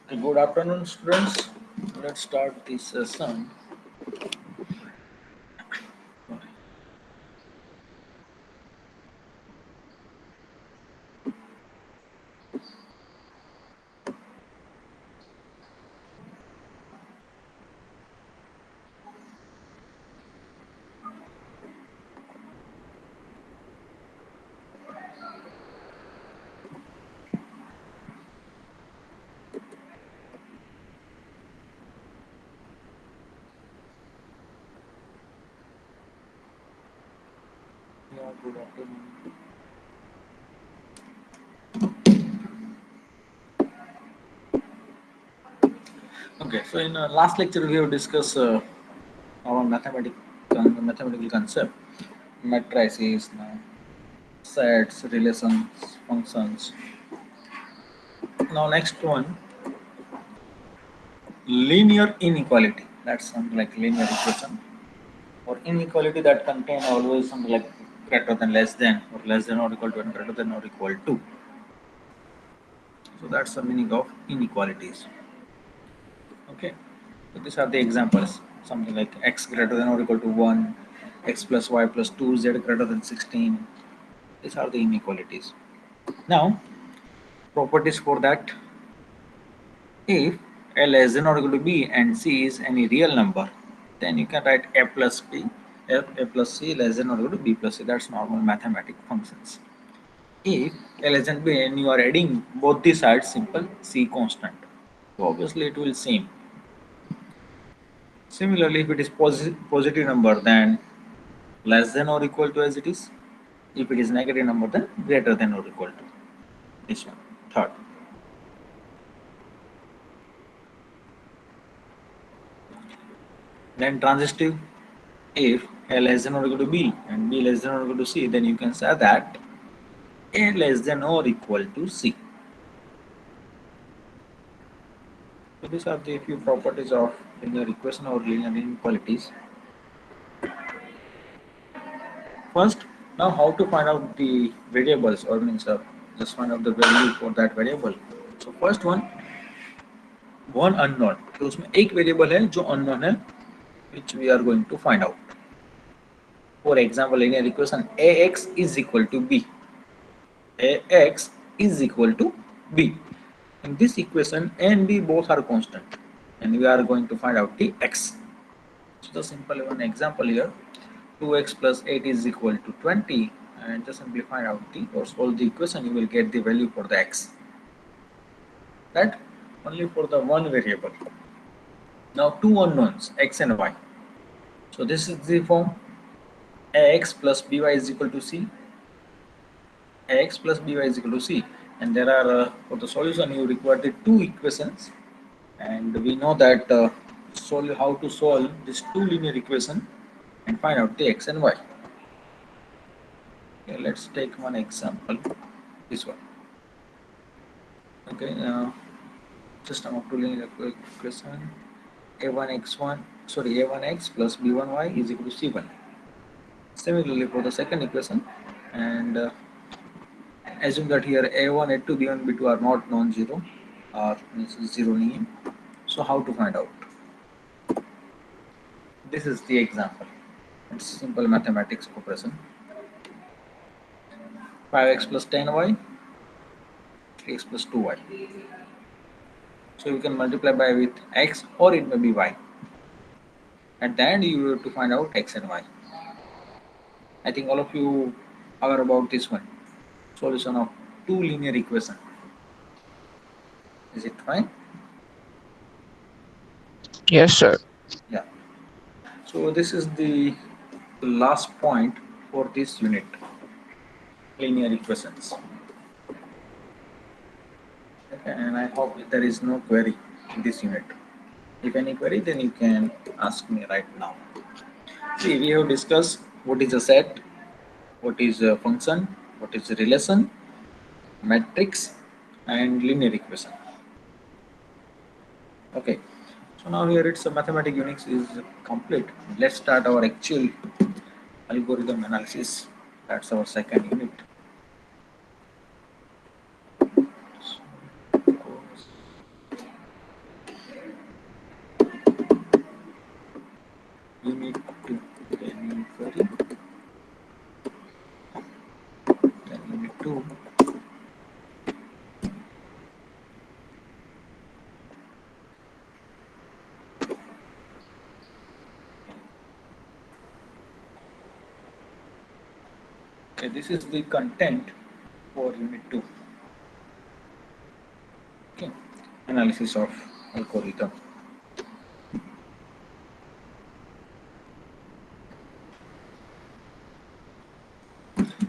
Good afternoon, students. Let's start this session. Yeah, good afternoon. Okay, so in last lecture we have discussed our mathematical concept, matrices, sets, relations, functions. Now next one, linear inequality. That's something like linear equation or inequality that contain always something like greater than less than or less than or equal to and greater than or equal to. So that's the meaning of inequalities. Okay, so these are the examples. Something like x greater than or equal to 1, x plus y plus 2, z greater than 16. These are the inequalities. Now, properties for that. If a less than or equal to b and c is any real number, then you can write a plus b, a plus c less than or equal to b plus c. That's normal mathematical functions. If a less than b and you are adding both the sides, simple c constant. So obviously it will same. Similarly, if it is positive number, then less than or equal to as it is. If it is negative number, then greater than or equal to this one. Third. Then transitive, if a less than or equal to b and b less than or equal to c, then you can say that a less than or equal to c. So these are the few properties of linear equation or linear inequalities. First, now how to find out the variables or means just find out the value for that variable. So first one unknown. तो उसमें एक variable है जो unknown है, which we are going to find out. For example, linear equation ax is equal to b. Ax is equal to b. In this equation, a and b both are constant, and we are going to find out the x. So the simple one example here, 2x plus 8 is equal to 20, and just simply find out the or solve the equation, you will get the value for the x. That only for the one variable. Now two unknowns, x and y. So this is the form ax plus by is equal to c. Ax plus by is equal to c, and there are for the solution you require the two equations, and we know that how to solve this two linear equation and find out the x and y. Okay, let's take one example, this one. Okay, system of two linear equation, a1x plus b1y is equal to c1. Similarly for the second equation, and assume that here a1, a2, b1, b2 are not non-zero or means zero नहीं है. So how to find out? This is the example. It's simple mathematics operation. 5x plus 10y, 3x plus 2y. So you can multiply by with x or it may be y. At the end you have to find out x and y. I think all of you are about this one. Solution of two linear equation. Is it fine? Yes, sir. Yeah. So this is the last point for this unit, linear equations. Okay, and I hope there is no query in this unit. If any query, then you can ask me right now. See, we have discussed what is a set, what is a function, what is a relation, matrix, and linear equation. Okay, so now here it's a mathematics unit is complete. Let's start our actual algorithm analysis. That's our second unit. 2. Okay, this is the content for unit 2. Okay, analysis of algorithm.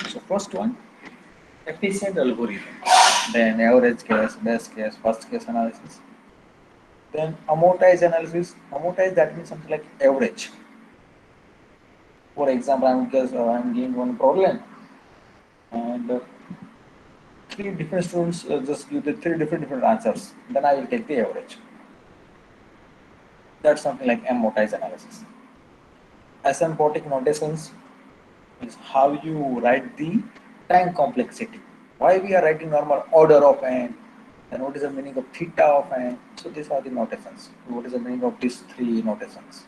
So first one, efficient algorithm. Then average case, best case, first case analysis. Then amortize analysis. Amortize, that means something like average. For example, I'm giving one problem, and three different students just give the three different answers. Then I will take the average. That's something like amortize analysis. Asymptotic notations is how you write the time complexity. Why we are writing normal order of n, and what is the meaning of theta of n. So these are the notations. What is the meaning of these three notations?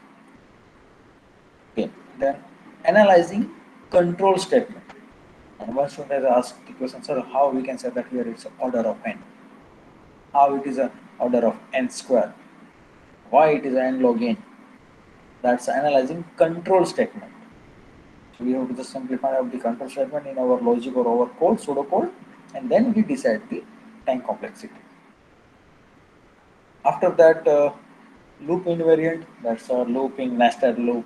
Okay, then analyzing control statement. And one student has asked the question, sir, how we can say that here it's order of n? How it is an order of n square? Why it is n log n? That's analyzing control statement. So we have to just simplify out the control statement in our logic or our code, pseudocode, and then we decide the time complexity. After that, loop invariant, that's a looping nested loop.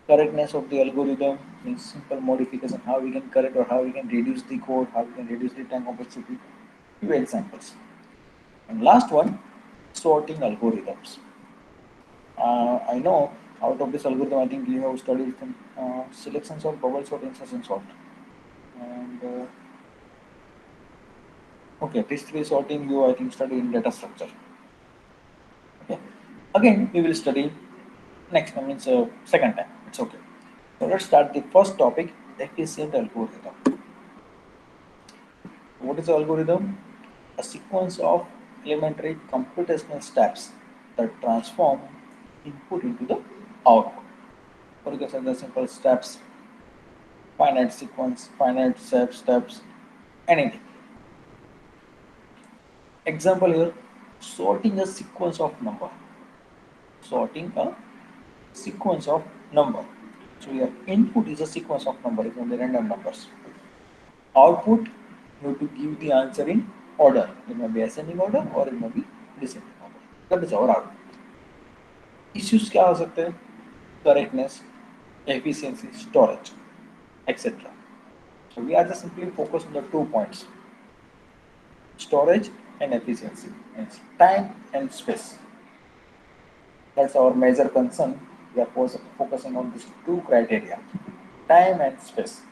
Correctness of the algorithm means simple modification, how we can correct or how we can reduce the code, how we can reduce the time complexity. Few examples. And last one, sorting algorithms. I know out of this algorithm, I think you have studied selection sort, bubble sort, insertion sort. And okay, these three sorting you, I think, study in data structure. Okay. Again, we will study next time, means second time. It's okay. So let's start the first topic, efficient algorithm. What is the algorithm? A sequence of elementary computational steps that transform input into the output. For example, the simple steps, finite sequence, finite steps, anything. Example here, sorting a sequence of number. Sorting a sequence of number. So your input is a sequence of number, it can be random numbers. Output, you have to give the answer in order. It may be ascending order or it may be descending order. That is our output. Issues क्या हो सकते हैं? Correctness, efficiency, storage, etc. So we are just simply focused on the 2 points: storage and efficiency. It's time and space. That's our major concern. We are focusing on these 2 criteria: time and space.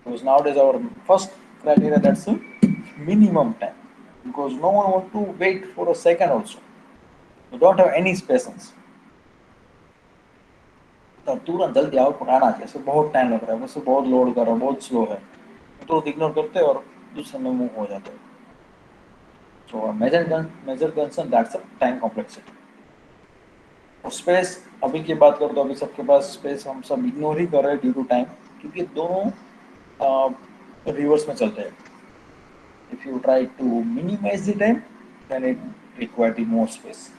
Because nowadays our first criteria, that's a minimum time. Because no one wants to wait for a second also. You don't have any patience. तो तुरंत जल्दी output आना चाहिए, इसमें बहुत time लग रहा है, मुझसे बहुत लोड कर रहा है, बहुत स्लो है, तो इग्नोर करते हैं और दूसरे में मूव हो जाते हैं. So major concern that's a time complexity. और स्पेस, अभी की बात करो तो अभी सबके पास स्पेस हम सब इग्नोर ही कर रहे हैं ड्यू टू टाइम, क्योंकि दोनों रिवर्स में चलते हैं. If you try to minimize the time, then it requires the more space.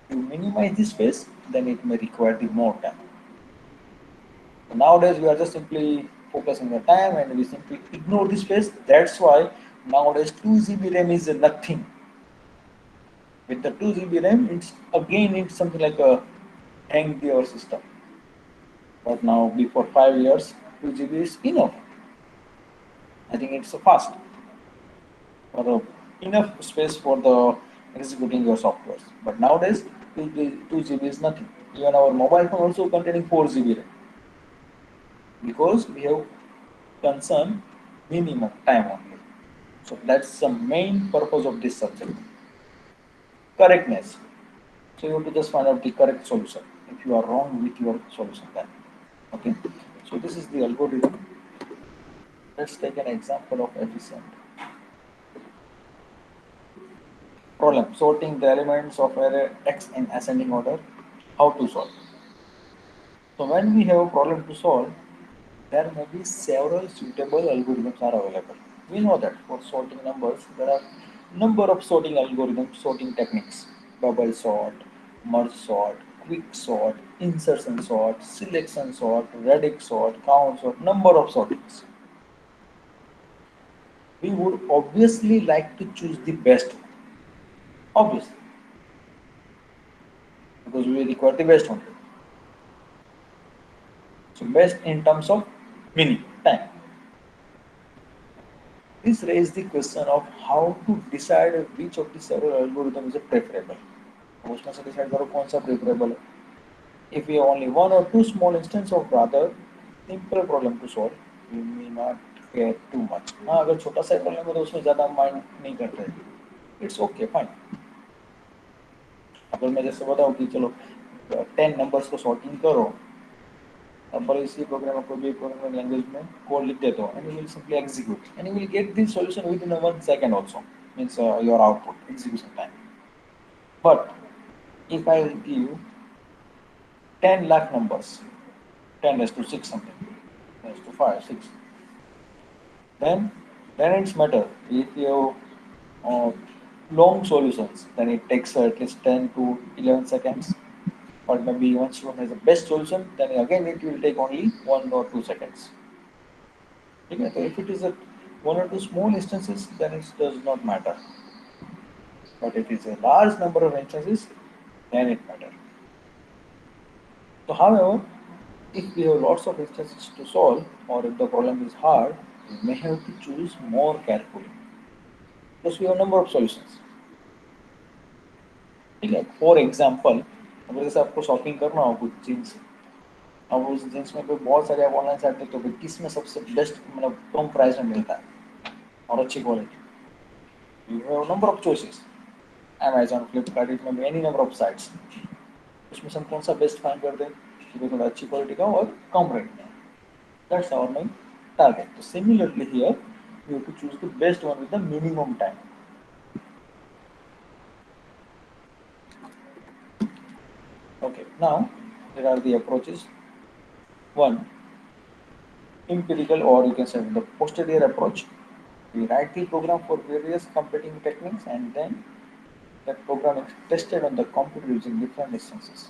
If you minimize the space, then it may require the more time. So nowadays we are just simply focusing the time and we simply ignore the space. That's why nowadays 2 GB RAM is nothing. With the 2 GB RAM, it's something like a hang your system. But now before 5 years, 2 GB is enough. I think it's fast. For enough space for the executing your softwares. But nowadays 2 GB is nothing. Even our mobile phone also containing 4 GB RAM. Because we have concern minimum time only. So that's the main purpose of this subject. Correctness. So you have to just find out the correct solution. If you are wrong with your solution, then okay. So this is the algorithm. Let's take an example of efficient. Problem: sorting the elements of array X in ascending order. How to solve? So when we have a problem to solve, there may be several suitable algorithms are available. We know that for sorting numbers, there are number of sorting algorithms, sorting techniques, bubble sort, merge sort, quick sort, insertion sort, selection sort, radix sort, count sort, number of sortings. We would obviously like to choose the best one, obviously, because we require the best one. So best in terms of minimum time. This raises the question of how to decide which of the several algorithms is preferable. उसमें से decide करो कौन सा preferable है. If we have only one or two small instance of rather simple problem to solve, we may not care too much. हाँ अगर छोटा सा problem है तो उसमें ज़्यादा mind नहीं करते. It's okay, fine. अगर मैं जैसे बताऊँ कि चलो 10 numbers को sorting करो, पर इसी प्रोग्राम को भी प्रोग्रामिंग लैंग्वेज में कोड लिख देते हो and you will simply execute and you will get the solution within a 1 second also, means your output execution time. But if I will give you 10 lakh numbers, 10 raised to 6 something, raised to 5 6, then it's matter if you long solutions, then it takes at least 10 to 11 seconds. Or maybe once one has the best solution, then again it will take only 1 or 2 seconds. Okay, so if it is a one or two small instances, then it does not matter. But if it's a large number of instances, then it matters. So, however, if we have lots of instances to solve, or if the problem is hard, we may have to choose more carefully because we have a number of solutions. ठीक है, for example अगर जैसे आपको shopping करना हो कुछ jeans, अब उस जीन्स में कोई बहुत सारे आप ऑनलाइन साइट देखते हो किस में सबसे बेस्ट मतलब कम प्राइस में मिलता है और अच्छी quality. You have number of choices, Amazon, Flipkart, it may be any number of sites. उसमें से हम कौन सा बेस्ट फाइंड करते हैं जो थोड़ा अच्छी क्वालिटी का और कम रेट में. That's our main target. So similarly here, you have to choose the best one with the minimum time. Okay, now there are the approaches. One, empirical, or you can say the posterior approach. We write the program for various competing techniques and then that program is tested on the computer using different instances.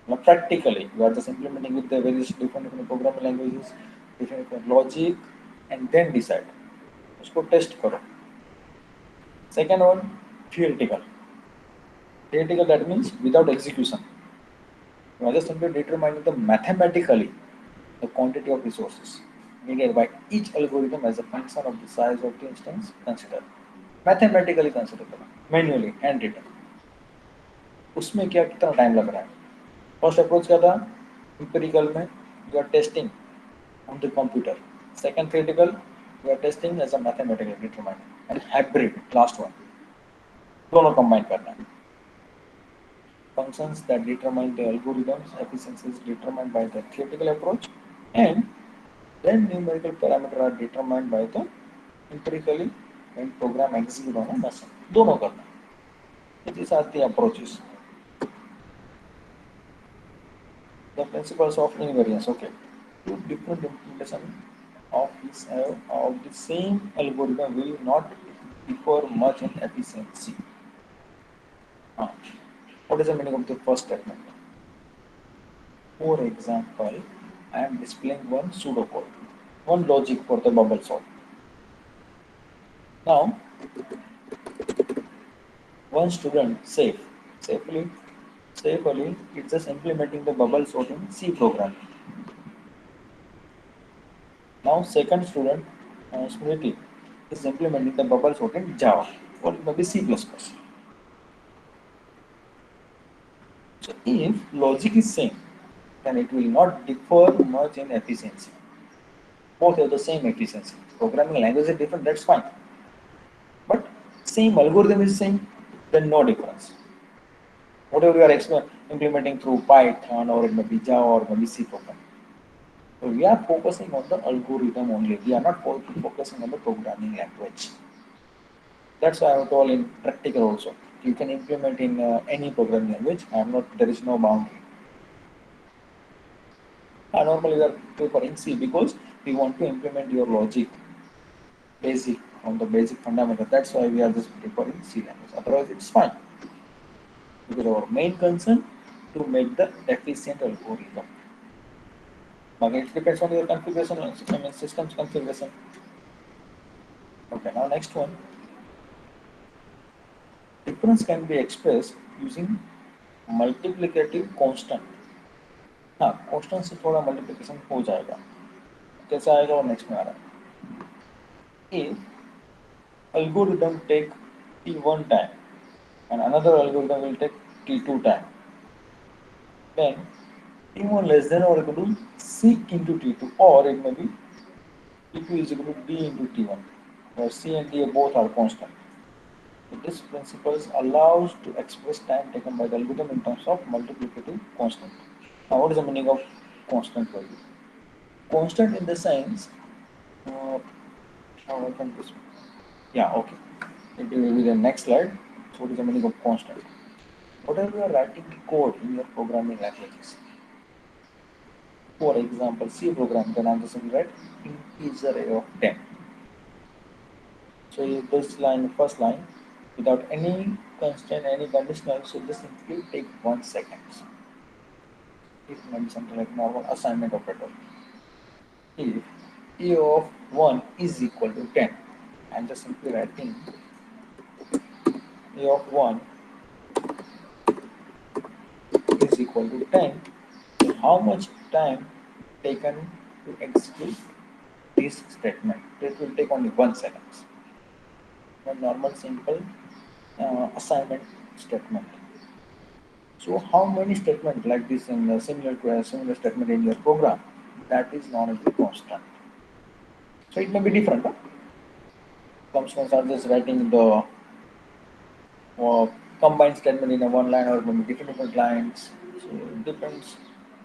Now practically, you are just implementing with the various different programming languages, different logic, and then decide. उसको test करो. Second one, theoretical. Theoretical, that means without execution. You are just simply determining the mathematically the quantity of resources needed by each algorithm as a function of the size of the instance considered. Mathematically consider करो, manually handwritten. उसमें क्या कितना time लग रहा है. First approach क्या था, empirical में you are testing on the computer. Second theoretical, you are testing as a mathematical determinant. And hybrid, last one, दोनों combine करना है. Functions that determine the algorithm's efficiency is determined by the theoretical approach, and then numerical parameters are determined by the empirically when program execute on a machine. दोनों करना है. These are the approaches. The principles of invariance. Okay, two different implementation of the same algorithm will not differ much in efficiency. What is the meaning of the first statement? For example, I am displaying one pseudocode, one logic for the bubble sort. Now, one student safely, it's just implementing the bubble sort in C program. Now, second student, Smriti, is implementing the bubble sort in Java or maybe C++. So, if logic is same, then it will not differ much in efficiency. Both have the same efficiency. Programming language is different, that's fine. But same algorithm is same, then no difference. Whatever you are implementing through Python or maybe Java or maybe C program. So we are focusing on the algorithm only. We are not focusing on the programming language. That's why I have told in practical also. You can implement in any programming language. There is no boundary. Normally we are preferring C because we want to implement your logic basic on the basic fundamental. That's why we are just preferring C language. Otherwise, it's fine because our main concern to make the efficient algorithm. But it depends on your configuration, I mean systems configuration. Okay, now next one. Difference can be expressed using multiplicative constant. हाँ constant से थोड़ा multiplication हो जाएगा. कैसा आएगा और next में आ रहा है. If algorithm take t1 time and another algorithm will take t2 time, then t1 less than or equal to c into t2, or it may be t2 is equal to d into t1, where c and d both are constant. So this principle allows to express time taken by the algorithm in terms of multiplicative constant. Now, what is the meaning of constant value? Constant in the sense, how I can this? Yeah, okay. It will be the next slide. So, what is the meaning of constant? Whatever you are writing code in your programming languages, for example, C program, then I'm just going to write integer array of 10. So this line, first line, without any constraint, any conditional, so this simply take 1 second. It may be something like normal assignment operator. If a of 1 is equal to 10, I'm just simply writing a of 1 is equal to 10. So how much time taken to execute this statement? It will take only 1 second. A normal simple assignment statement. So how many statements like this in similar to a similar statement in your program? That is known as the constant. So it may be different. Huh? Constants are just writing the combined statement in a one line or maybe different lines. So it depends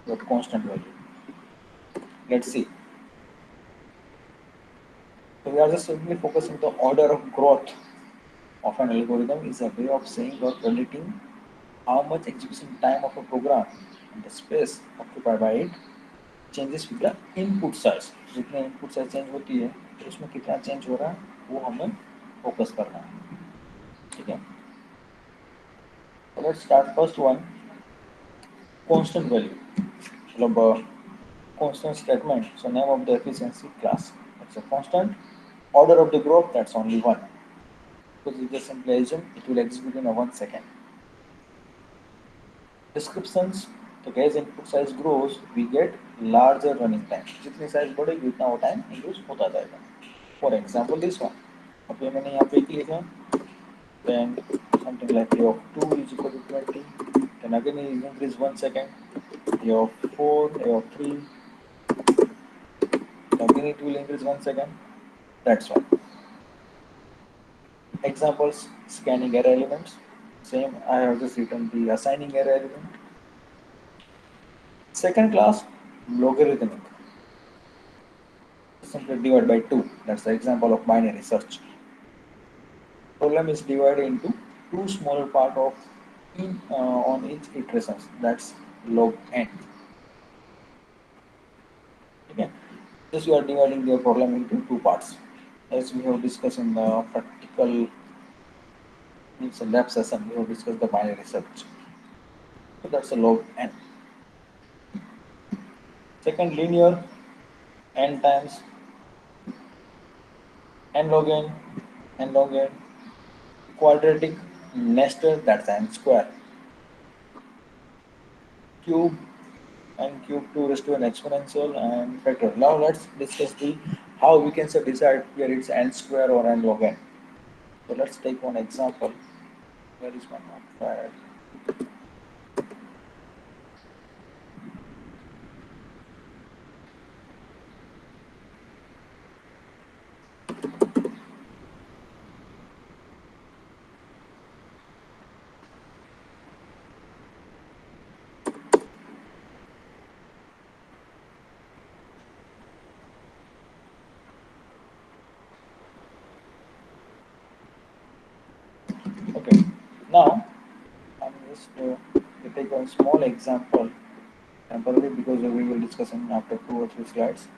what constant value. Let's see. So we are just simply focusing the order of growth of an algorithm is a way of saying or predicting how much execution time of a program and the space occupied by it changes with the input size. जितने input size change होती है तो उसमें कितना change हो रहा है वो हमें फोकस करना है. ठीक है. Let's start first one. Constant value मतलब constant statement. So name of the efficiency class. That's a constant. Order of the growth, that's only one. Because we just simply assume it will execute in a 1 second. Descriptions. तो as input size grows, we get larger running time. जितनी size बढ़ेगी उतना वो time use होता जाएगा. For example, this one. अब ये मैंने यहाँ पे लिखा. Then something like a of 2 is equal to 20. Then again it increase 1 second. A of 4, a of 3. Again it will increase 1 second. That's all. Examples, scanning array elements. Same, I have just written the assigning array element. Second class, logarithmic. Simply divide by 2. That's the example of binary search. Problem is divided into two smaller part of on each iterations. That's log n. Okay. This you are dividing the problem into two parts. As we have discussed in the practical means lab session, we have discussed the binary search. So that's a log n. Second, linear n times n log n, n log n, quadratic nested, that's n square, cube and cube 2 raised to an exponential and factor. Now let's discuss the how we can decide whether it's n square or n log n. So let's take one example. Where is my notepad? Okay, now I'm just to take a small example temporarily because we will discuss in after 2 or 3 slides.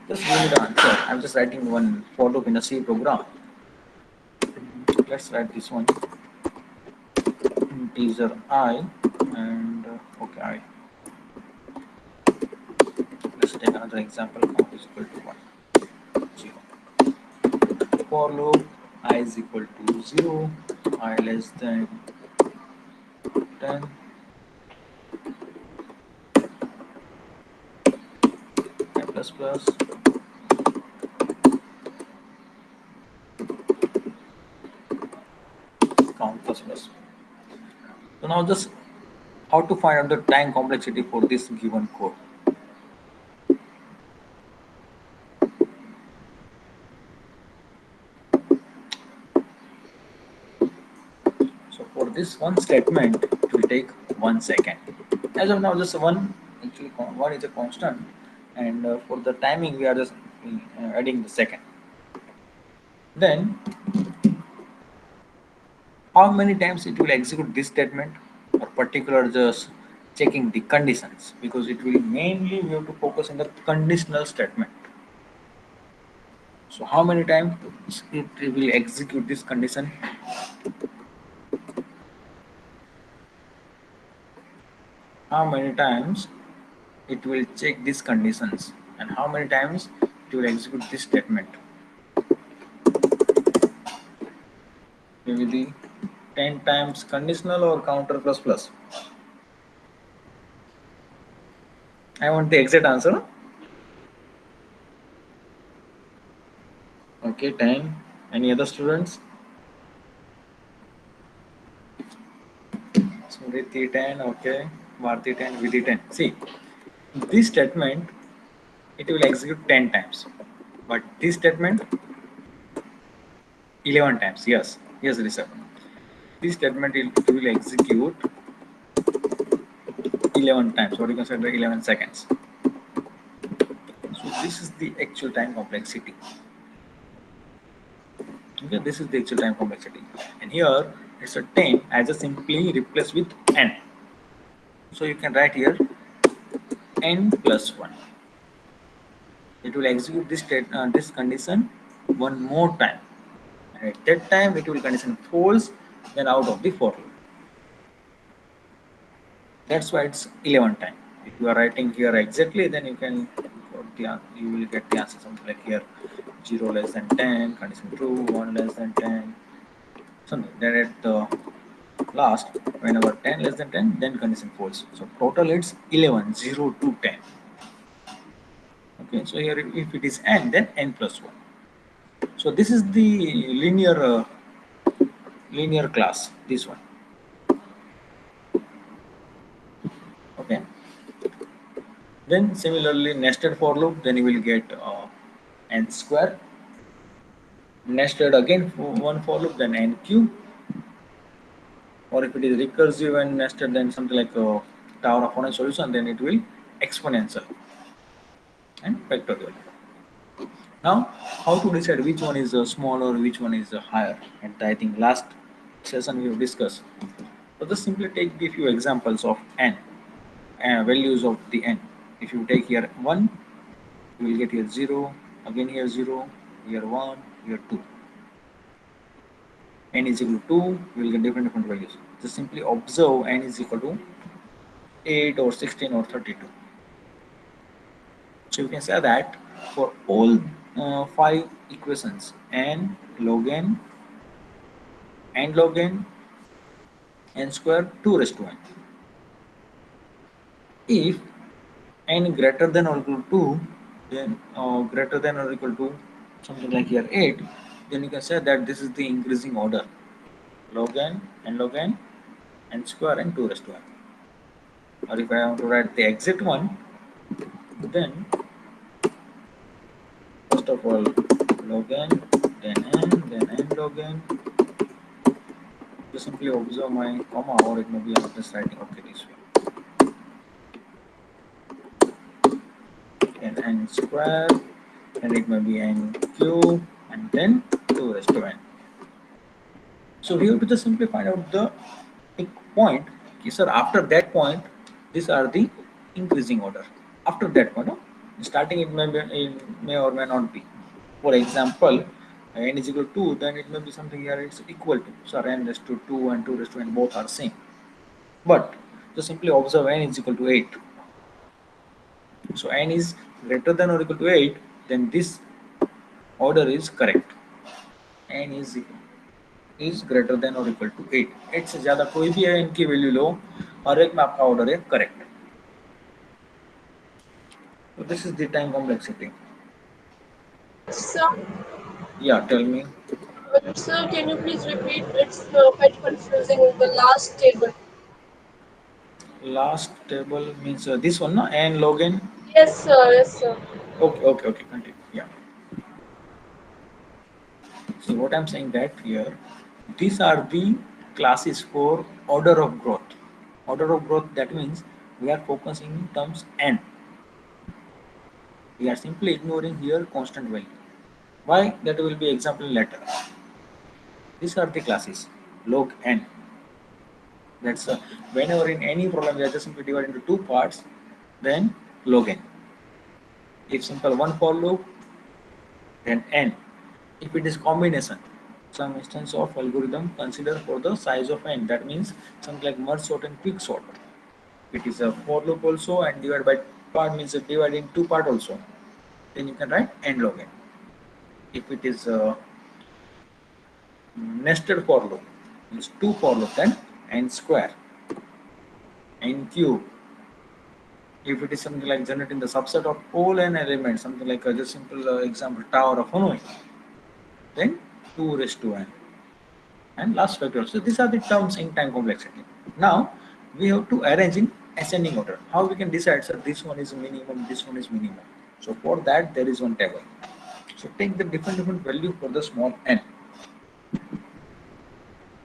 Just give me the answer. I'm just writing one for loop in a C program. Let's write this one. Integer I and okay I. Let's take another example. Count is equal to 1, 0. For loop I is equal to 0, I less than 10, I plus plus, count plus plus. So now just how to find out the time complexity for this given code. So for this one statement, it will take 1 second. As of now, just one actually one is a constant, and for the timing we are just adding the second. Then how many times it will execute this statement, or particular just checking the conditions, because it will mainly we have to focus on the conditional statement. So how many times it will execute this condition? How many times it will check these conditions, and how many times it will execute this statement? Maybe the 10 times conditional or counter plus plus. I want the exact answer. Okay, 10. Any other students? Smriti 10, okay. Bharti 10, Vidhi 10. See, this statement it will execute 10 times, but this statement 11 times. Yes, yes, Rishabh. This statement it will execute 11 times, or you can say 11 seconds. So this is the actual time complexity. Okay, this is the actual time complexity, and here it's a 10. I just simply replace with n. So you can write here n plus 1. It will execute this condition one more time, and at that time it will condition false, then out of the for loop. That's why it's 11 time. If you are writing here exactly, then you can you will get the answer something like here 0 less than 10, condition true, 1 less than 10, something. Then at the last, whenever 10 less than 10, then condition false. So total it's 11, 0 to 10. Okay, so here if it is n, then n plus 1. So this is the linear class, this one. Okay. Then similarly nested for loop, then you will get n square. Nested again for one for loop, then n cube. Or if it is recursive and nested, then something like a tower of one solution, then it will exponential and factorial. Now, how to decide which one is smaller, which one is higher? And I think last session we have discussed. So just simply take a few examples of n, values of the n. If you take here 1, you will get here 0, again here 0, here 1, here 2. N is equal to 2, you will get different values. Just simply observe n is equal to 8 or 16 or 32. So you can say that for all 5 equations, n log n, n log n, n square 2 raised to n. If n greater than or equal to 2, then greater than or equal to something like here 8, then you can say that this is the increasing order, log n log n square and 2 raised to n. Or if I want to write the exact one, then first of all log n, then n log n. Just simply observe my comma, or it may be I'm just writing okay this way. And n square, and it may be n cube, and then 2 raised to n. So we have to just simply find out the point. Okay, sir, after that point, These are the increasing order. After that one, starting it may or may not be. For example, n is equal to 2, then it may be something here it's equal to. So n raised to 2 and 2 raised to n both are same. But just simply observe n is equal to 8. So n is greater than or equal to 8, then this order is correct. n is greater than or equal to 8. 8 से ज़्यादा कोई भी n की value लो, हर एक में आपका order है correct. So this is the time complexity. Sir, Yeah, tell me. sir, can you please repeat? It's quite confusing. The last table. Last table means this one, no? N log n. Yes, sir. Yes, sir. Okay, continue. Yeah. So what I'm saying that here, these are the classes for order of growth. Order of growth, that means we are focusing in terms n. We are simply ignoring here constant value. Why? That will be example later. These are the classes log n. That's whenever in any problem we are just simply divided into two parts, then log n. If simple one for loop, then n. If it is combination, some instance of algorithm consider for the size of n. That means something like merge sort and quick sort. It is a for loop also, and divided by part means divide in two part also. Then you can write n log n. If it is nested for loop, means two for loop, then n square, n cube. If it is something like generating the subset of all n elements, something like just simple example tower of Hanoi, then 2 raised to n. And last factor. So these are the terms in time complexity. Now we have to arrange in ascending order. How we can decide, sir, this one is minimum, this one is minimum. So for that there is one table. So take the different value for the small n.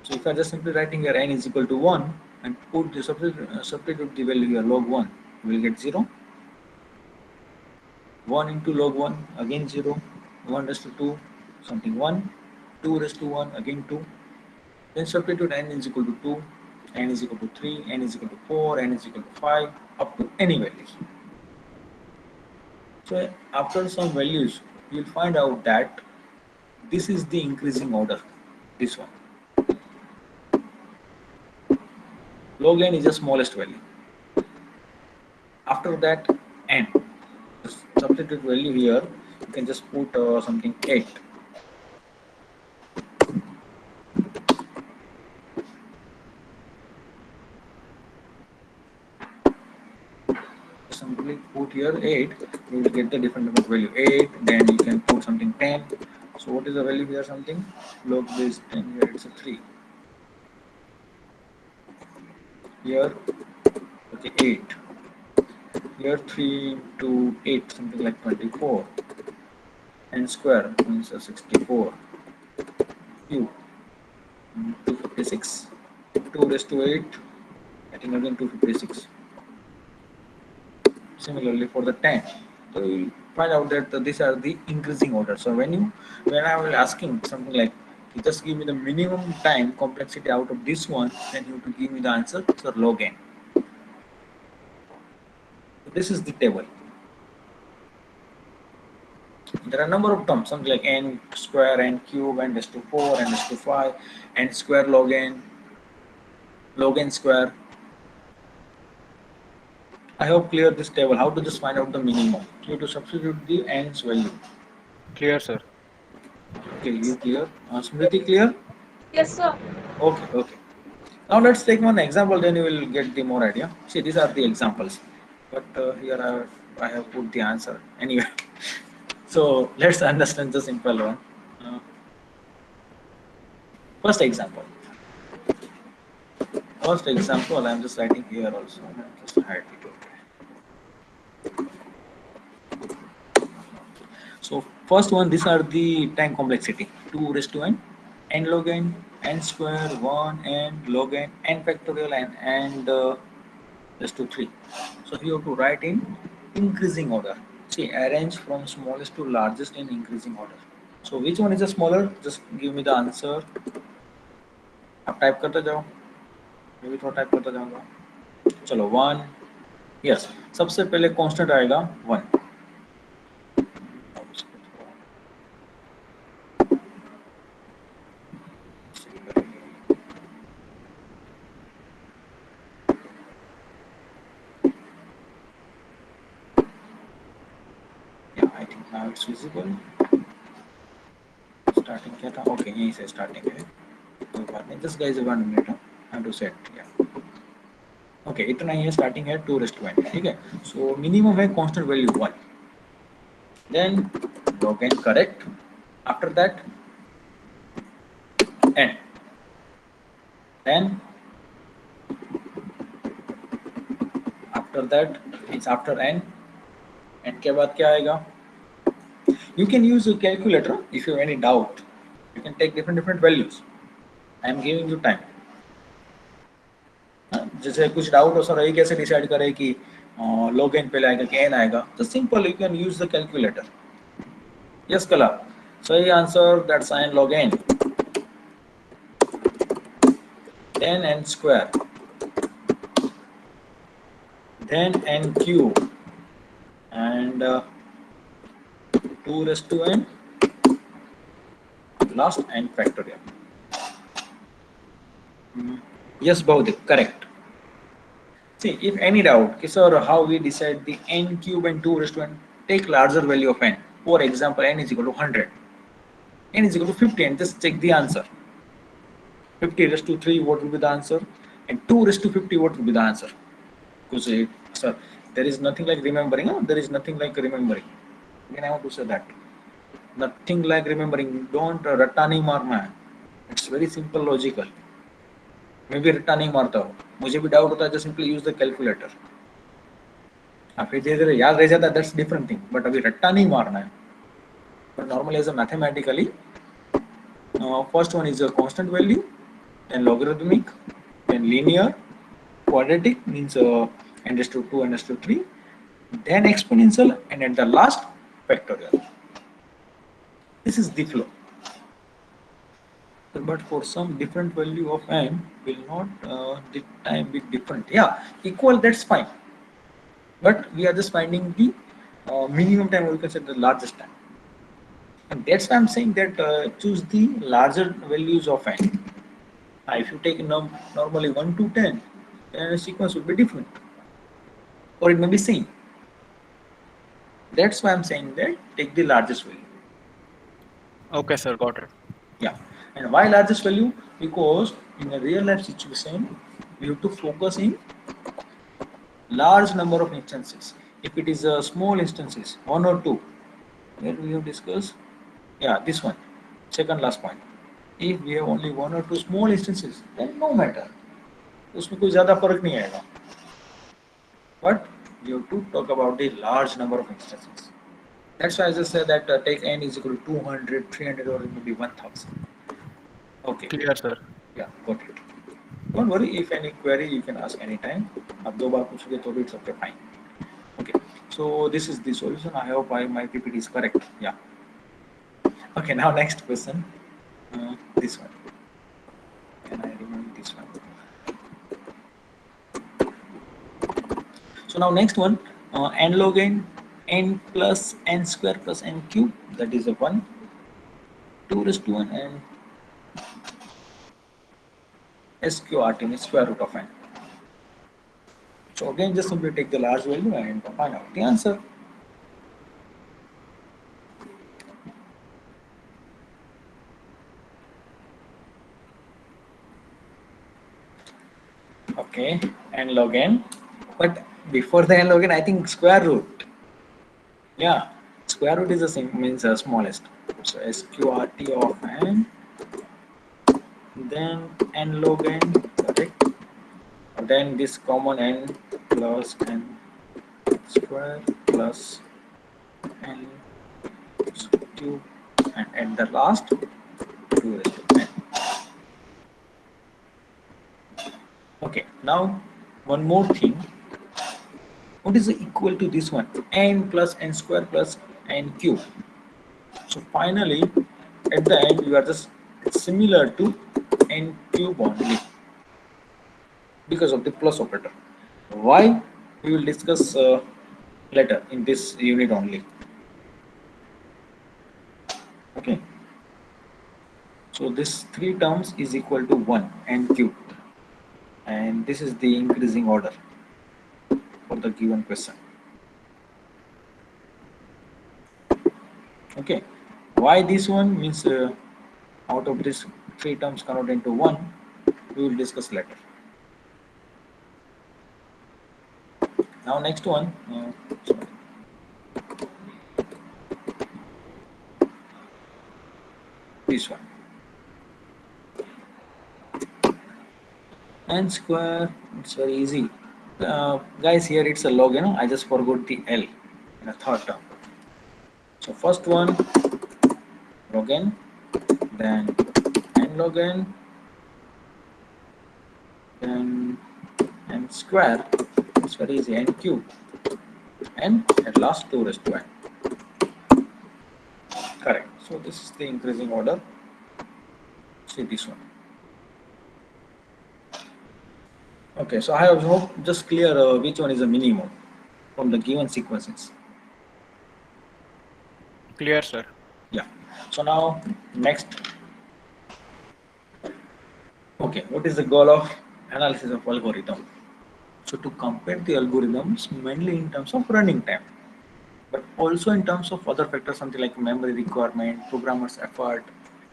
So if I just simply writing here n is equal to 1 and put the substitute the value here log 1, you will get 0. 1 into log 1 again 0, 1 raised to 2 something 1, 2 raised to 1 again 2. Then substitute n is equal to 2, n is equal to 3, n is equal to 4, n is equal to 5, up to any values. So after some values, you will find out that this is the increasing order, this one. Log n is the smallest value. After that, n. The substitute value here, you can just put something 8. Simply put here 8, you will get the different value 8, then you can put something 10. So what is the value here? Something log this 10 here, it's a 3. Here, okay, 8. Here 3 into 8, something like 24. N square means 64. Q 256. 2 raised to 8, I think again 256. Similarly for the 10. So you will find out that these are the increasing order. So when I was asking something like, you just give me the minimum time complexity out of this one, then you have to give me the answer, so log n. So this is the table. There are a number of terms, something like n square, n cube, n raised to 4, n raised to 5, n square log n square. I hope clear this table. How to just find out the minimum? You have to substitute the n's value. Clear, sir. Okay, you clear? Smriti clear? Yes, sir. Okay. Now let's take one example, then you will get the more idea. See, these are the examples, but here I have put the answer anyway. So let's understand the simple one. Uh, first example. I'm just writing here also. Just hide it. Okay. So first one, these are the time complexity. 2 raised to n log n square, 1, n log n factorial, and raised to 3. So you have to write in increasing order. See, arrange from smallest to largest in increasing order. So which one is the smaller? Just give me the answer. आप type करते जाओ, मैं भी थोड़ा type करता जाऊंगा. चलो 1, yes, सबसे पहले कांस्टेंट आएगा 1. Yeah, I think now it's visible. Starting क्या था? ओके, यहीं से स्टार्टिंग है, कोई बात नहीं. Just guys 1 minute, I have to set. या ओके, इतना ही है. स्टार्टिंग है 2:n, ठीक है. सो मिनिमम है constant value 1. Then log n correct. After that n. Then after that it's after n. n के बाद क्या आएगा? You can use a calculator if you have any doubt. You can take different values. I am giving you time. जैसे कुछ doubt हो sir, ये कैसे decide करें कि log n पहले आएगा कि n आएगा? तो simple, you can use the calculator. Yes, Kala. सही answer, that's n log n. Then n square. Then n cube. And 2 n. Last n factorial. Yes, Baudik, correct. See, if any doubt, sir, how we decide the n cube and 2 n, take larger value of n. For example, n is equal to 100. N is equal to 50, and just check the answer. 50 raised to 3, what will be the answer? And 2 raised to 50, what will be the answer? Because, sir, there is nothing like remembering. Huh? There is nothing like remembering. Again, I want to say that. Nothing like remembering. Don't ratta nahi marna hai. It's very simple, logical. मैं भी रट्टा नहीं मारता हूँ, मुझे भी doubt होता है, just simply use the calculator. फिर धीरे धीरे याद रह जाता है, दैट्स डिफरेंट थिंग. बट अभी रट्टा नहीं मारना है. But normally as a mathematically, first one is a constant value, then logarithmic, then linear, quadratic means n raised to 2, n raised to 3, then exponential, and at the last factorial. This is the flow. But for some different value of n will not the time be different. Yeah, equal, that's fine. But we are just finding the minimum time, or we can say the largest time. And that's why I'm saying that choose the larger values of n. If you take normally 1 to 10, then the sequence will be different. Or it may be same. That's why I'm saying that take the largest value. Okay, sir, got it. Yeah. And why largest value? Because in a real life situation, we have to focus in large number of instances. If it is a small instances, 1 or 2, where we have discussed, yeah, this one, second last point. If we have only 1 or 2 small instances, then no matter. उसमें कोई ज़्यादा फर्क नहीं आएगा. But you have to talk about the large number of instances. That's why I just said that take n is equal to 200, 300, or maybe 1000. Okay. Clear, sir. Yeah, got it. Don't worry, if any query you can ask anytime. आप 2 बार पूछोगे तो भी it's okay, fine. Okay, so this is the solution. I hope my PPT is correct. Yeah. Okay, now next question. This one. Can I remove this one? So now next one, n log n plus n square plus n cube, that is a 1, 2 raised to 1, and SQRT means square root of n. So again, just simply take the large value and find out the answer. Okay, n log n. But before the n log n, I think square root. Yeah, square root is the same, means the smallest. So SQRT of n, then n log n, correct? Then this common n plus n square plus n cube, and at the last 2 raised to n. Okay, now one more thing. What is equal to this one? N plus n square plus n cube. So finally, at the end, you are just similar to n cube only because of the plus operator. Why? we will discuss later in this unit only. Okay. So this 3 terms is equal to 1 n cube, and this is the increasing order for the given question. Okay. Why this one means out of this 3 terms convert into 1, we will discuss later. Now next one, this one. N square, it's very easy. Guys, here it's a log, I just forgot the L in a third term. So first one, log n, then n log n, then n square, it's very easy, n cube, and at last 2 raised to n. Correct. So this is the increasing order. See this one. Okay, so I hope just clear which one is the minimum from the given sequences. Clear, sir. Yeah. So now next. Okay, what is the goal of analysis of algorithm? So to compare the algorithms mainly in terms of running time, but also in terms of other factors, something like memory requirement, programmer's effort,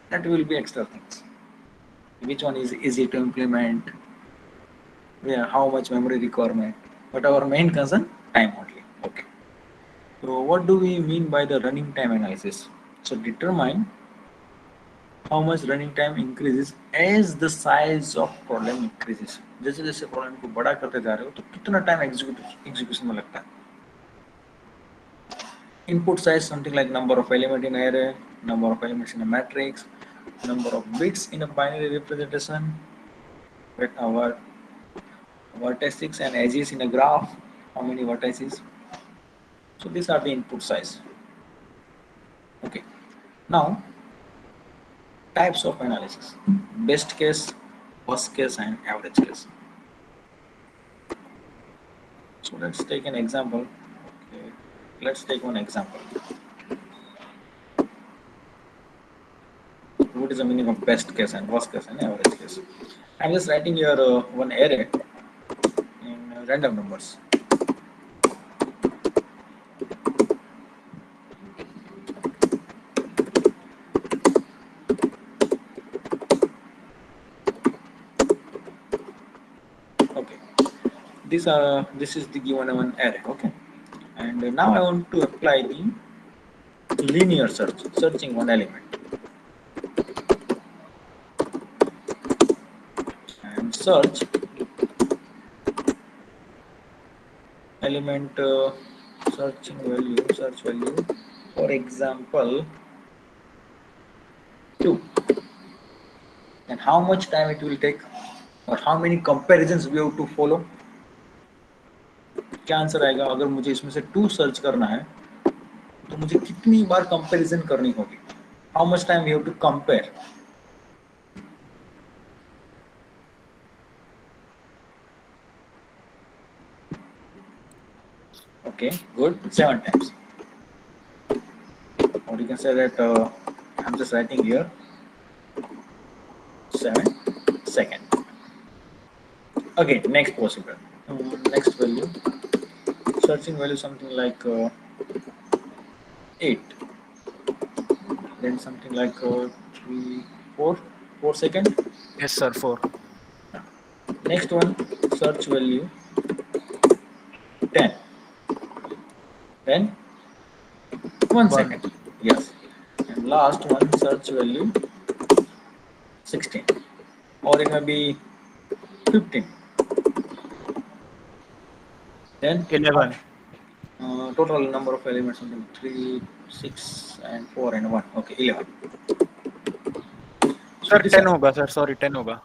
that will be extra things. Which one is easy to implement? Yeah, how much memory requirement? But our main concern, time only. Okay. So what do we mean by the running time analysis? So determine how much running time increases as the size of problem increases. जैसे जैसे problem को बड़ा करते जा रहे हो तो कितना टाइम एग्जीक्यूशन में लगता है. Input size something like number of element in array, number of elements in a matrix, number of bits in a binary representation, with our vertices and edges in a graph, how many vertices. So these are the input size. Okay. Now types of analysis: best case, worst case, and average case. So let's take an example. Okay. Let's take one example. What is the meaning of best case and worst case and average case? I'm just writing here one array in random numbers. Okay, this is the given one array. Okay, and now I want to apply the linear search, searching one element, and search element search value, for example 2, and how much time it will take और how many comparisons we have to follow. क्या answer आएगा? अगर मुझे इसमें से 2 search करना है तो मुझे कितनी बार कंपैरिजन करनी होगी? How much time we have to compare? Okay, good. 7 times. Or you can say that I'm just writing here 7 seconds. Again, next possible. Next value, searching value something like 8. Then something like 3, 4 seconds. Yes, sir. 4. Next one, search value 10. Then 1 second. Yes. And last one, search value 16. Or it may be 15. Then 11. Total number of elements something 3, 6, and 4 and 1. Okay, 11. Sir 10 होगा sir, sorry 10 होगा.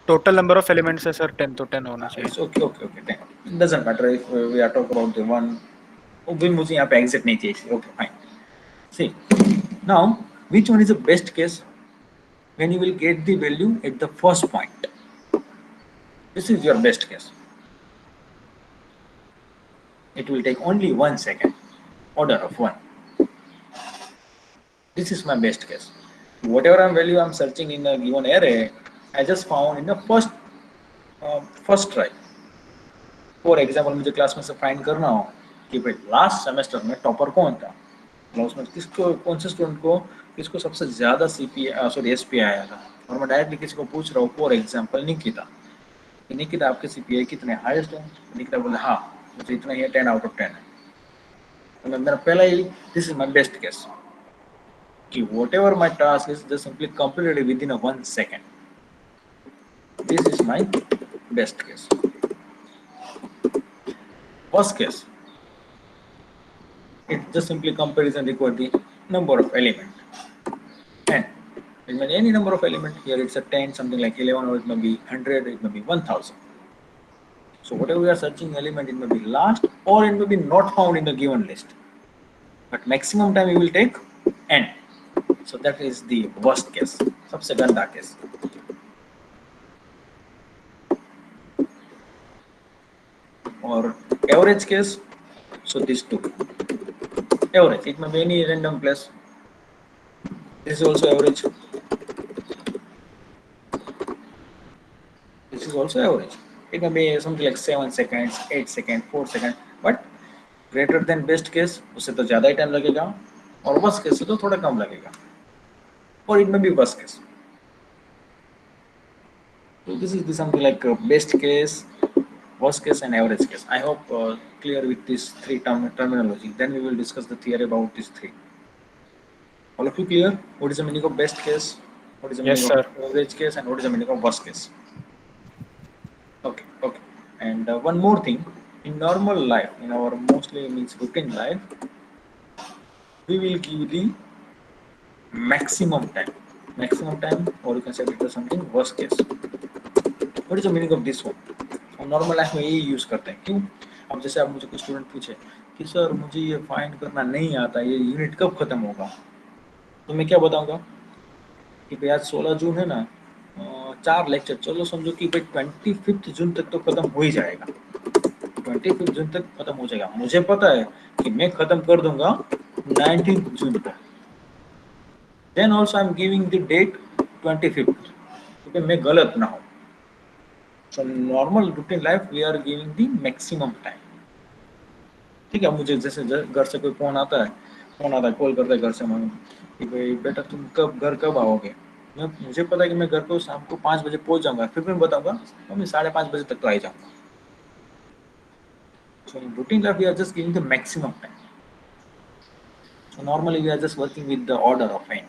Total number of elements है sir 10, तो 10 होना चाहिए. It's okay 10. It doesn't matter if we are talking about the one. Oh, भी मुझे यहाँ पे exit नहीं चाहिए. Okay, fine. See, now which one is the best case when you will get the value at the first point? This is your best case. It will take only 1 second, order of 1. This is my best case. Whatever value I'm searching in a given array, I just found in the first try. For example मुझे class में से find करना हो कि भाई last semester में topper कौन था, क्लास में किसको, कौन से स्टूडेंट को, किसको सबसे ज़्यादा एसपीआई आया था, और मैं डायरेक्टली किसी को पूछ रहा हूँ, फॉर एग्जाम्पल निकिता, कि निकिता आपके सीपीआई कितने हाईएस्ट है, निकिता बोले हाँ मुझे इतना ही है, 10 आउट ऑफ 10 है। तो मेरा पहला ही, this is my best case कि whatever my task is just simply completed within 1 second. This is my best case. Worst case, it just simply comparison record the number of element, and it may any number of element. Here it's a 10, something like 11, or it may be 100, it may be 1000. So whatever we are searching element, it may be last or it may be not found in the given list, but maximum time we will take n. So that is the worst case, सबसे गंदा case. Or average case, so these two. Average, it may be any random place. This is also average. This is also average. It may be something like 7 seconds, 8 seconds, 4 seconds, but greater than best case उससे तो ज़्यादा ही time लगेगा, और worst case से तो थोड़ा कम लगेगा, or it may be worst case. So this is something like best case, worst case, and average case. I hope clear with these three terminology. Then we will discuss the theory about these three. All of you clear? What is the meaning of best case? What is the Yes, meaning sir. of average case? And what is the meaning of worst case? Okay, okay. And one more thing, in normal life, in our mostly means routine life, we will give the maximum time, or you can say it is something worst case. What is the meaning of this one? हम normal life में यही use करते हैं. क्यों? अब जैसे आप मुझे कोई स्टूडेंट पूछे कि सर मुझे ये फाइंड करना नहीं आता, ये यूनिट कब खत्म होगा, तो मैं क्या बताऊंगा कि भाई आज 16 जून है ना, 4 लेक्चर, चलो समझो कि भाई 25 जून तक तो खत्म हो ही जाएगा, 25 जून तक खत्म हो जाएगा. मुझे पता है कि मैं खत्म कर दूंगा 19 जून तक. Then also I am giving the date 25, क्योंकि मैं गलत ना हूँ. So normal routine life we are giving the maximum time. ठीक है, मुझे जैसे घर से कोई फोन आता है, कॉल करता है घर से मम्मी कि भाई बेटा तुम घर कब आओगे. मुझे पता है कि मैं घर को शाम को 5 बजे पहुंच जाऊंगा, फिर मैं बताऊंगा मम्मी 5:30 बजे तक तो आ जाऊंगा. So in routine life, we are just giving the maximum time. So normally we are just working with the order of n.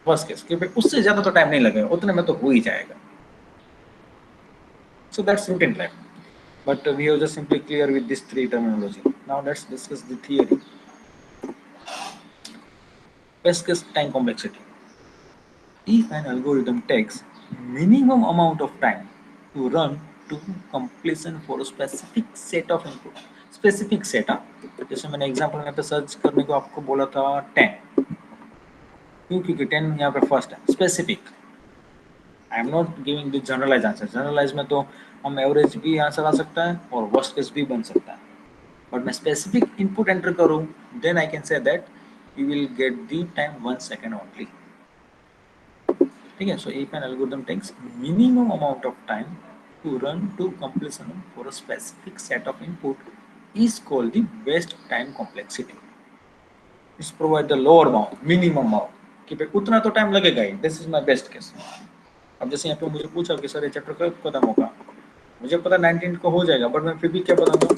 Worst case, कि भाई उससे ज़्यादा तो टाइम नहीं लगेगा, उतने में तो हो ही जाएगा. So that's routine life. But we have just simply clear with this three terminology. Now let's discuss the theory. Best case time complexity. If an algorithm takes minimum amount of time to run to completion for a specific set of input, specific set, जैसे मैंने example में पे search करने को आपको बोला था 10, क्योंकि 10 यहाँ पे फर्स्ट है. Specific, I am not giving the generalize answer. Generalize में तो हम एवरेज भी आंसर आ सकता है और वर्स्ट केस भी बन सकता है, बट मैं स्पेसिफिक इनपुट एंटर करूँ, then I can say that you will get the time 1 second only. ठीक है. So if an algorithm takes minimum amount of time to run to completion for a specific set of input is called the best time complexity. Is provide the lower bound, minimum amount, कि भाई उतना तो टाइम लगेगा ही. This is my best case. अब जैसे यहाँ पे मुझे पूछा कि सर ये चैप्टर कब खत्म होगा, मुझे पता 19 को हो जाएगा, बट मैं फिर भी क्या बताऊंगा,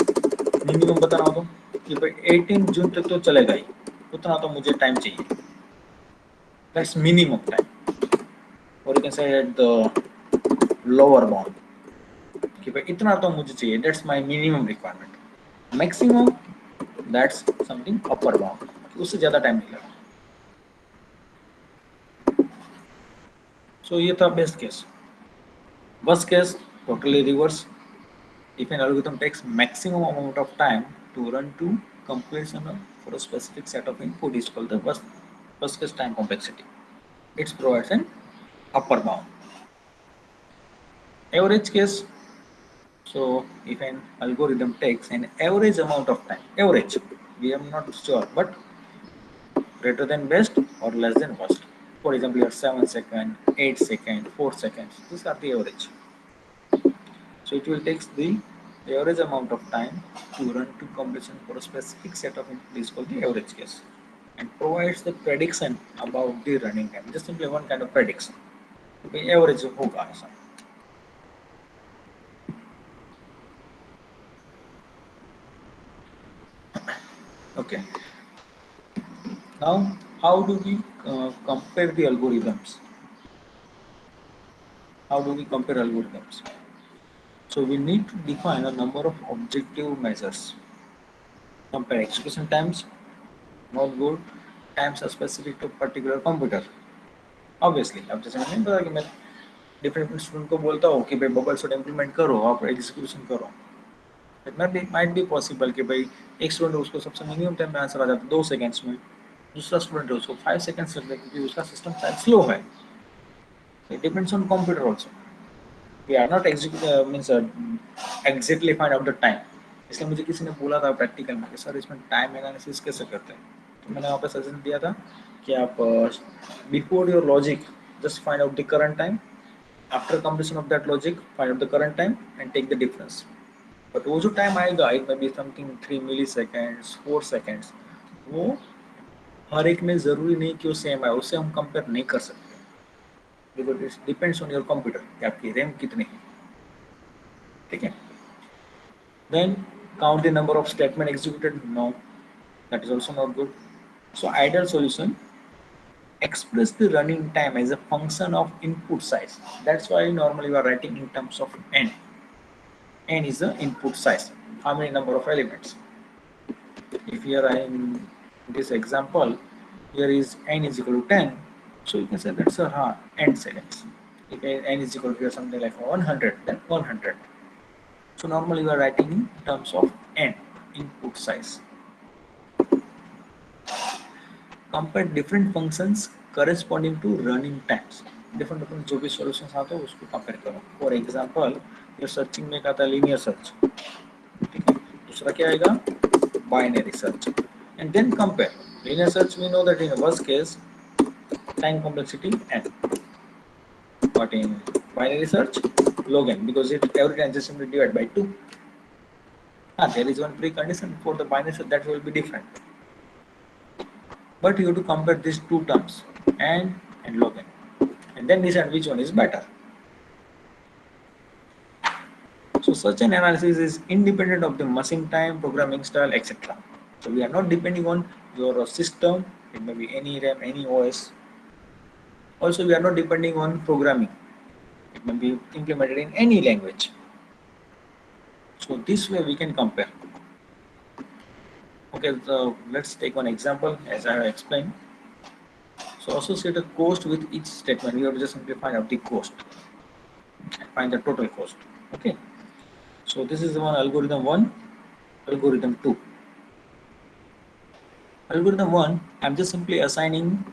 मिनिमम बता रहा हूँ कि भाई 18 जून तक तो चलेगा ही, उतना तो मुझे टाइम चाहिए. दैट्स मिनिमम टाइम, और you can say at the lower bound कि भाई इतना तो मुझे चाहिए. That's my minimum requirement. Maximum, that's something upper bound, उससे ज़्यादा टाइम नहीं लगा. सो ये था best case. Worst case, totally reverse. If an algorithm takes maximum amount of time to run to completion for a specific set of input is called the worst case time complexity. It provides an upper bound. Average case, So if an algorithm takes an average amount of time, average, we are not sure, but greater than best or less than worst. For example, you have 7 seconds, 8 seconds, 4 seconds. These are the average. So it will take the average amount of time to run to completion for a specific set of input is called the average case, and provides the prediction about the running time. Just simply one kind of prediction. The average होगा ऐसा. Okay. Now, how do we compare the algorithms? How do we compare algorithms? So we need to define a number of objective measures. Compare execution times, not good. Times are specific to particular computer. Obviously, अब जैसे मैंने बताया कि मैं different student को बोलता हूँ कि भाई बबल शॉट इम्प्लीमेंट करो, आप एग्जीक्यूशन करो. इट माइट बी पॉसिबल कि भाई एक स्टूडेंट उसको सबसे मिनिमम टाइम में आंसर आ जाता है 2 सेकेंड्स में, दूसरा स्टूडेंट है उसको 5 सेकेंड्स लगता है क्योंकि उसका सिस्टम शायद स्लो है. It depends on computer also. We are not means exactly find out the time. इसलिए मुझे किसी ने बोला था प्रैक्टिकल में कि सर इसमें टाइम एनालिसिस कैसे करते हैं, तो मैंने वहाँ पे सजेशन दिया था कि आप before your logic just find out the current time, after completion of that logic find out the current time and take the difference. But वो जो टाइम आएगा it may be something 3 milliseconds 4 seconds, वो हर एक में ज़रूरी नहीं कि वो सेम है, उससे हम कंपेयर नहीं कर सकते because it depends on your computer कि आपकी रैम कितनी है. ठीक है. Then count the number of statement executed. No, that is also not good. So ideal solution, express the running time as a function of input size. That's why normally we are writing in terms of n. N is the input size. How many number of elements? If here I in this example, here is n is equal to 10. So you can say that's a n seconds. If n is equal to here something like 100, then 100. So normally we are writing in terms of n, input size. Compare different functions corresponding to running times. Different जो भी solutions आते हैं उसको compare करो. For example, ये searching में क्या था linear search. ठीक है. दूसरा क्या आएगा? Binary search. And then compare. Linear search we know that in the worst case time complexity n. But in binary search log n because it every time just simply divide by 2. There is one precondition for the binary search that will be different. But you have to compare these two terms and log n, and then decide which one is better. So such an analysis is independent of the machine time, programming style, etc. So we are not depending on your system. It may be any RAM, any OS. Also, we are not depending on programming. It may be implemented in any language. So this way we can compare. Okay, so let's take one example as I have explained. So associate a cost with each statement. We have to just simply find out the cost and find the total cost. Okay. So this is the one algorithm 1, algorithm 2. Algorithm 1, I'm just simply assigning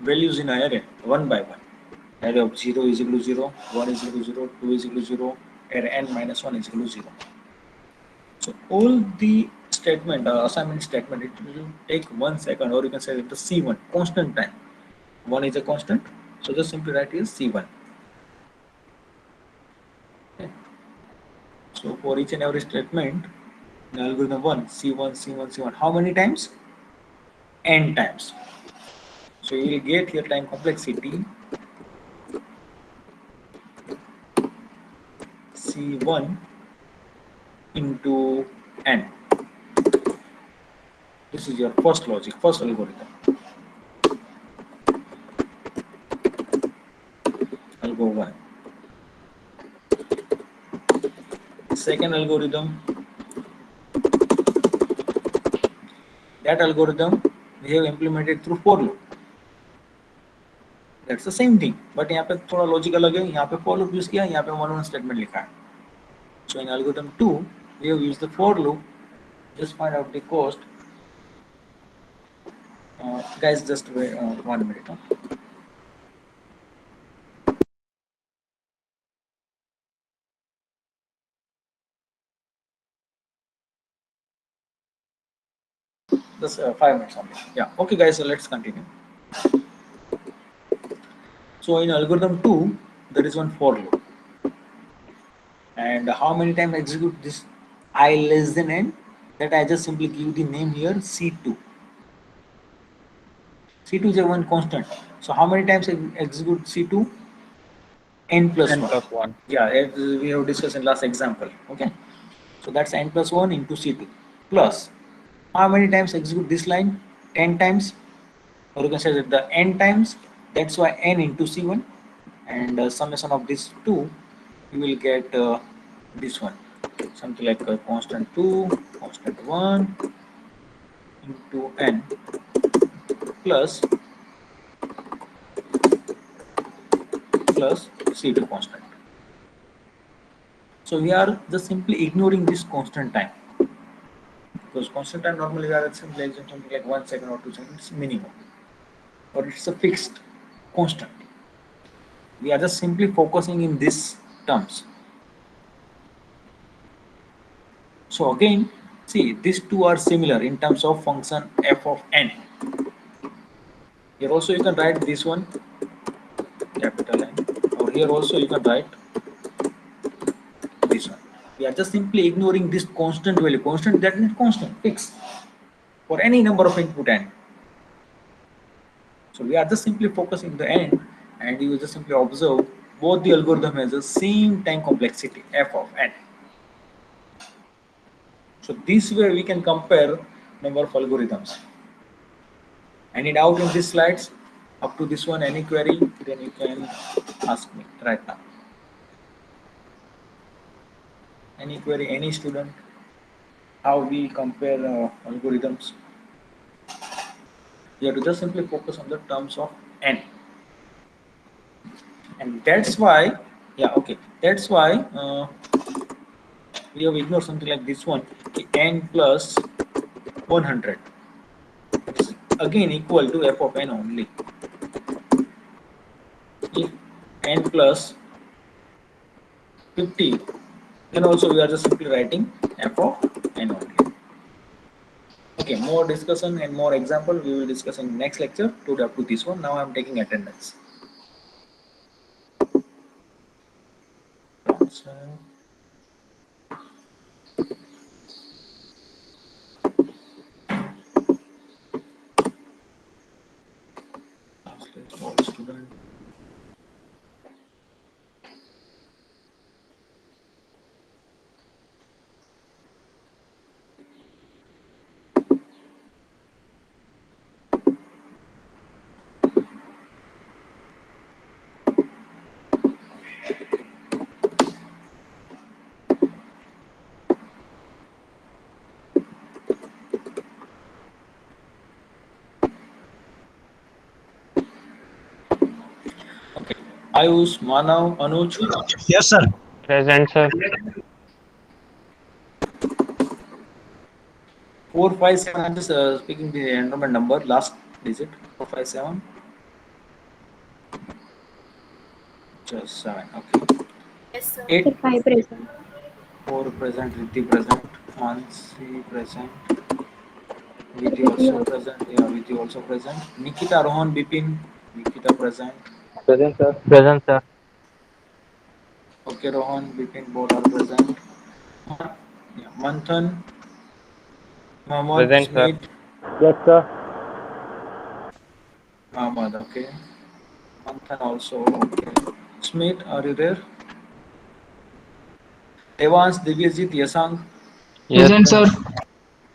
values in an array one by one. Array of 0 is equal to 0, 1 is equal to 0, 2 is equal to 0, array n minus 1 is equal to 0. So all the statement assignment statement, it will take 1 second, or you can say it is C1, constant time. 1 is a constant, so just simply write is C1. Okay. So for each and every statement in algorithm 1, C1, C1, C1, how many times? N times. So you will get here time complexity C1 into N. This is your first logic, first algorithm. Algo 1. Second algorithm, that algorithm we have implemented through for loop. That's the same thing, but यहाँ पे थोड़ा logic अलग है. यहाँ पे for loop use किया, यहाँ पे one statement लिखा है. So in algorithm 2, we have used the for loop. Just find out the cost. Guys, just wait 1 minute. Huh? just 5 minutes only. Yeah. Okay, guys. So let's continue. So in algorithm 2, there is one for loop. And how many times execute this I less than n? That I just simply give the name here C2. C2 is a one constant. So how many times execute C2? N plus N 1. plus 1. Yeah, as we have discussed in last example. Okay. So that's n plus 1 into C2. Plus, how many times execute this line? 10 times. Or you can say that the n times. That's why n into C1. And summation of these two, you will get this one. Something like constant 2, constant 1 into n plus C2 constant. So we are just simply ignoring this constant time, because constant time normally we are simply assuming something like 1 second or 2 seconds minimum, or it's a fixed constant. We are just simply focusing in these terms. So again, see, these two are similar in terms of function f of n. Here also you can write this one capital N, or here also you can write this one. We are just simply ignoring this constant value. Constant, that means constant, fixed for any number of input n. So we are just simply focusing the n, and you just simply observe both the algorithm has the same time complexity f of n. So this way we can compare number of algorithms. Any doubt in these slides? Up to this one, any query, then you can ask me right now. Any query, any student? How we compare algorithms? You have to just simply focus on the terms of n. And that's why, yeah, okay, that's why we have ignored something like this one, n plus 100, which is again equal to f of n only. If n plus 50, then also we are just simply writing f of n only. Okay, more discussion and more example we will discuss in next lecture. To up to this one, now I am taking attendance. Translate all student. Okay, Ayush, Manav, Anuj. Yes, sir. Present, sir. 457. I'm just speaking the enrollment number, last digit 457. Just 7. Okay. Yes, sir. 8. 5 present. 4 present. Riddhi present. Mansi present. Vidhi Riddhi also also. present. Yeah, Vidhi also present. Nikita, Rohan, Bipin. Nikita present. Present, sir. Present, sir. Okay, Rohan, Bipin, both are present. Yeah, Manthan, Mohammed, Present, sir. Smith, Yes, sir. Mohammed. Okay. Manthan also. Okay. Smith, are you there? Devans, Divyajit, Yasang. Yes, Present, sir. sir.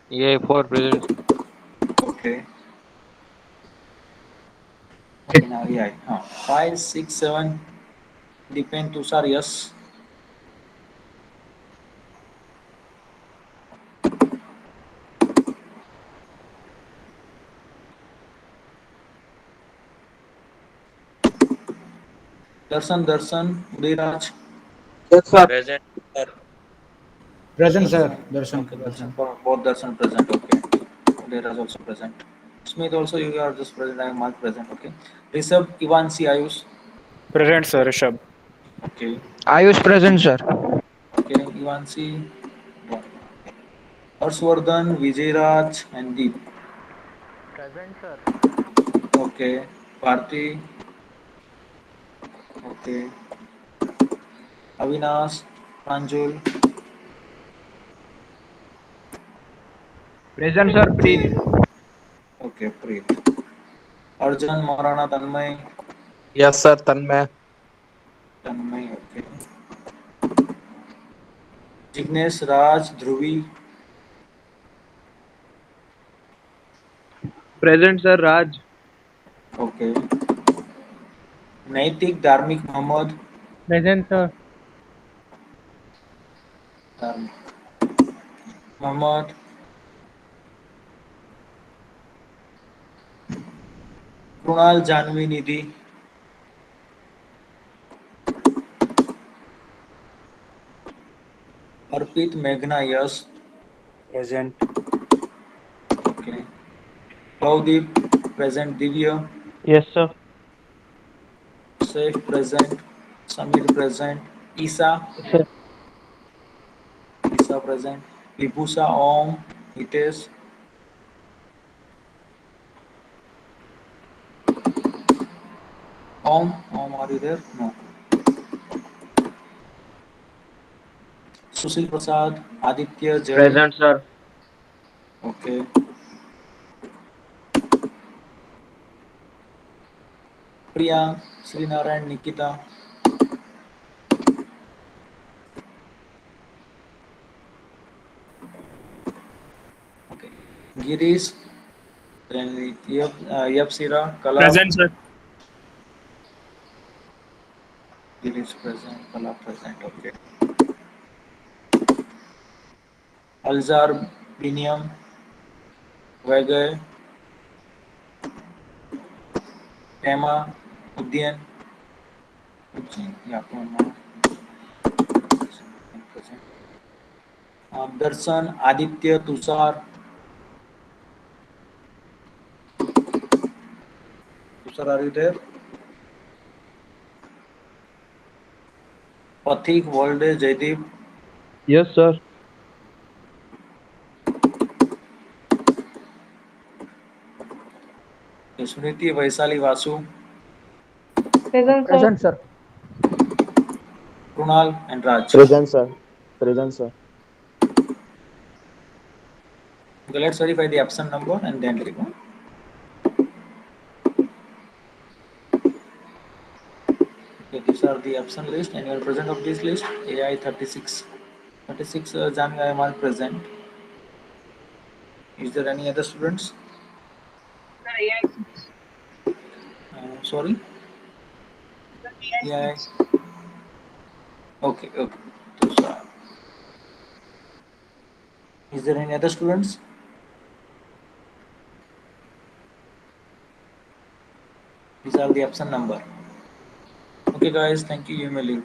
Yeah, 4 present. Okay. Okay, now yeah. 5, 6, 7. Depend Tushar, yes. Darshan, Udiraj. Yes, sir. Present, sir. Present, sir. Darshan. Okay, Darshan, both Darshan present. Okay. Udiraj also present. Smith also, you are just present. I am marked present. Okay. Rishabh, Ivansi, Ayush. Present, sir. Rishabh. Okay. Ayush present, sir. Okay. Ivansi. Harshvardhan, Vijay Raj, and Deep. Present, sir. Okay. Bharti. Okay. Avinash. Pranjul. Present, sir. Preet. Okay. Preet. Arjun. Maharana. Tanmay. Yes, sir. Tanmay. Tanmay. Okay. Jignesh. Raj. Dhruvi. Present, sir. Raj. Okay. Naitik. Dharmik. Mohammed. Present, sir. Dharmik. Mohammed. Krunal. Janvi. Nidhi. Arpit. Meghna. Yash. Present. Okay. Bhavdeep. Present. Divya. Yes, sir. Safe. Present. Samir. Present. Isa. Yes, sir. Isa. Present. Vibhusa. Om. Hitesh. Om. Om, are you there? No. Sushil Prasad. Aditya. Jay. Present, sir. Okay. Priya. Srinarayan. Nikita. Okay. Girish. Then Yapsira. Kala. Present, sir. Girish present. Kala present. Okay. Alzar. Biniam. Vegay. Emma. Udyan. Yeah, present. Darshan. Aditya. Tushar. Tushar, are you there? Pathik. Volde. Jaideep. Yes, sir. Smriti. Vaisali. Vasu. Present, sir. Present, sir. Krunal and Raj. Present, sir. Present, sir. Okay, let's verify the absent number and then remove. Okay, these are the absent list and you are present of this list. AI 36. 36 Jan are present. Is there any other students? Sorry? AI. Okay, okay. So, is there any other students? These are the absent number. Okay guys, thank you. You may leave.